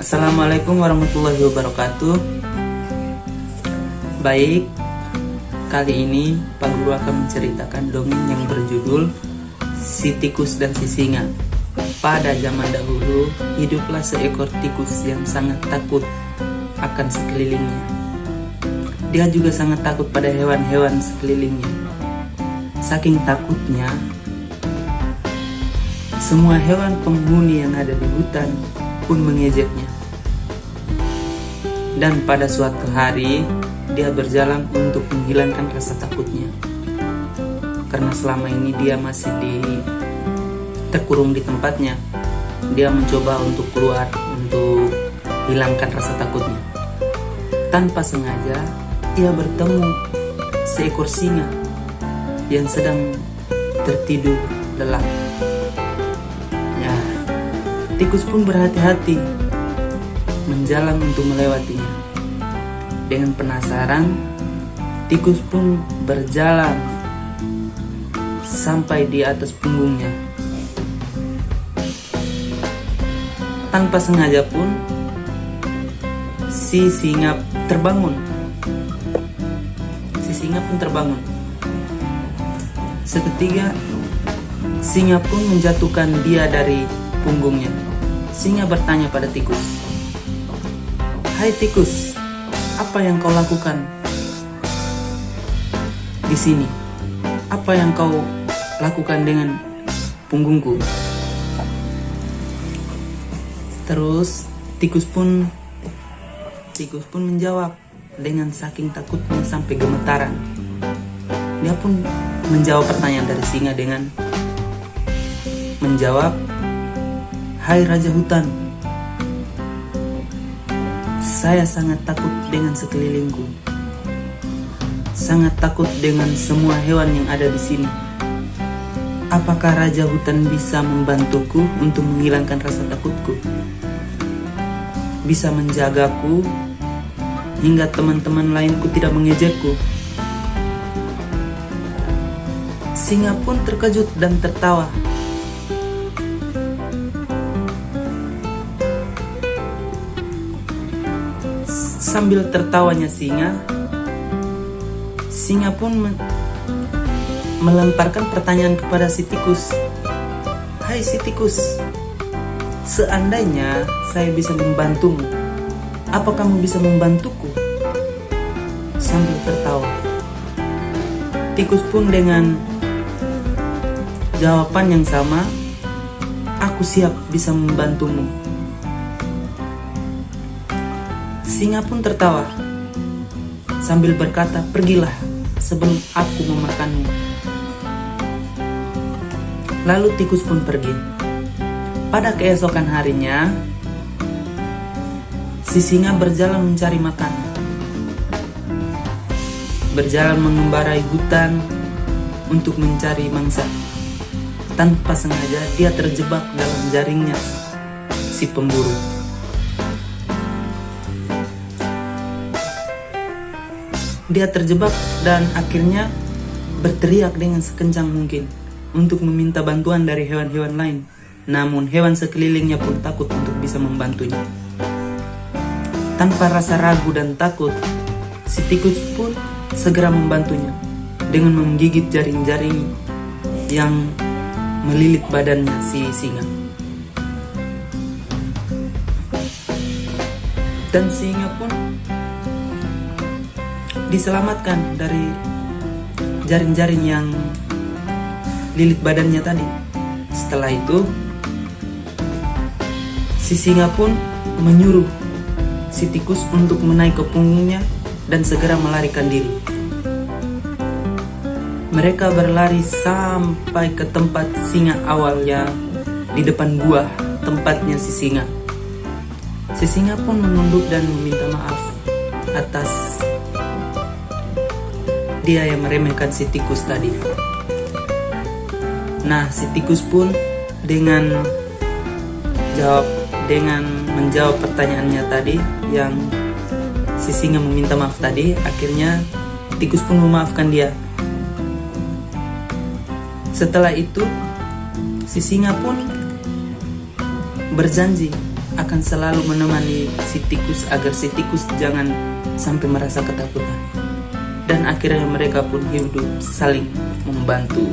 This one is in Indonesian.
Assalamualaikum warahmatullahi wabarakatuh. Baik, kali ini Pak Guru akan menceritakan dongeng yang berjudul Si Tikus dan Si Singa. Pada zaman dahulu, hiduplah seekor tikus yang sangat takut akan sekelilingnya. Dia juga sangat takut pada hewan-hewan sekelilingnya. Saking takutnya, semua hewan penghuni yang ada di hutan pun mengejeknya. Dan pada suatu hari, dia berjalan untuk menghilangkan rasa takutnya. Karena selama ini dia masih terkurung di tempatnya. Dia mencoba untuk keluar, untuk hilangkan rasa takutnya. Tanpa sengaja, ia bertemu seekor singa yang sedang tertidur lelap. Tikus pun berhati-hati menjalan untuk melewatinya. Dengan penasaran, tikus pun berjalan sampai di atas punggungnya. Tanpa sengaja pun, si singa terbangun. Seketika, singa pun menjatuhkan dia dari punggungnya. Singa bertanya pada tikus, "Hai tikus, apa yang kau lakukan di sini? Apa yang kau lakukan dengan punggungku?" Terus tikus pun menjawab dengan saking takutnya sampai gemetaran. Dia pun menjawab pertanyaan dari singa dengan menjawab, "Hai Raja Hutan, saya sangat takut dengan sekelilingku. Sangat takut dengan semua hewan yang ada di sini. Apakah Raja Hutan bisa membantuku untuk menghilangkan rasa takutku? Bisa menjagaku hingga teman-teman lainku tidak mengejekku?" Singa pun terkejut dan tertawa. Sambil tertawanya singa pun melemparkan pertanyaan kepada si tikus. "Hai si tikus, seandainya saya bisa membantumu, apa kamu bisa membantuku?" Sambil tertawa, tikus pun dengan jawaban yang sama, "Aku siap bisa membantumu." Singa pun tertawa sambil berkata, "Pergilah sebelum aku memakanmu." Lalu tikus pun pergi. Pada keesokan harinya, si singa berjalan mencari makan. Berjalan mengembarai hutan untuk mencari mangsa. Tanpa sengaja dia terjebak dalam jaringnya si pemburu. Dia terjebak dan akhirnya berteriak dengan sekencang mungkin untuk meminta bantuan dari hewan-hewan lain. Namun hewan sekelilingnya pun takut untuk bisa membantunya. Tanpa rasa ragu dan takut, si tikus pun segera membantunya dengan menggigit jaring-jaring yang melilit badannya si singa. Dan singa pun diselamatkan dari jaring-jaring yang lilit badannya tadi. Setelah itu, si singa pun menyuruh si tikus untuk menaik ke punggungnya dan segera melarikan diri. Mereka berlari sampai ke tempat singa awalnya di depan gua tempatnya si singa. Si singa pun menunduk dan meminta maaf atas dia yang meremehkan si tikus tadi. Nah, si tikus pun dengan menjawab pertanyaannya tadi yang si singa meminta maaf tadi, akhirnya tikus pun memaafkan dia. Setelah itu, si singa pun berjanji akan selalu menemani si tikus agar si tikus jangan sampai merasa ketakutan. Dan akhirnya mereka pun hidup saling membantu.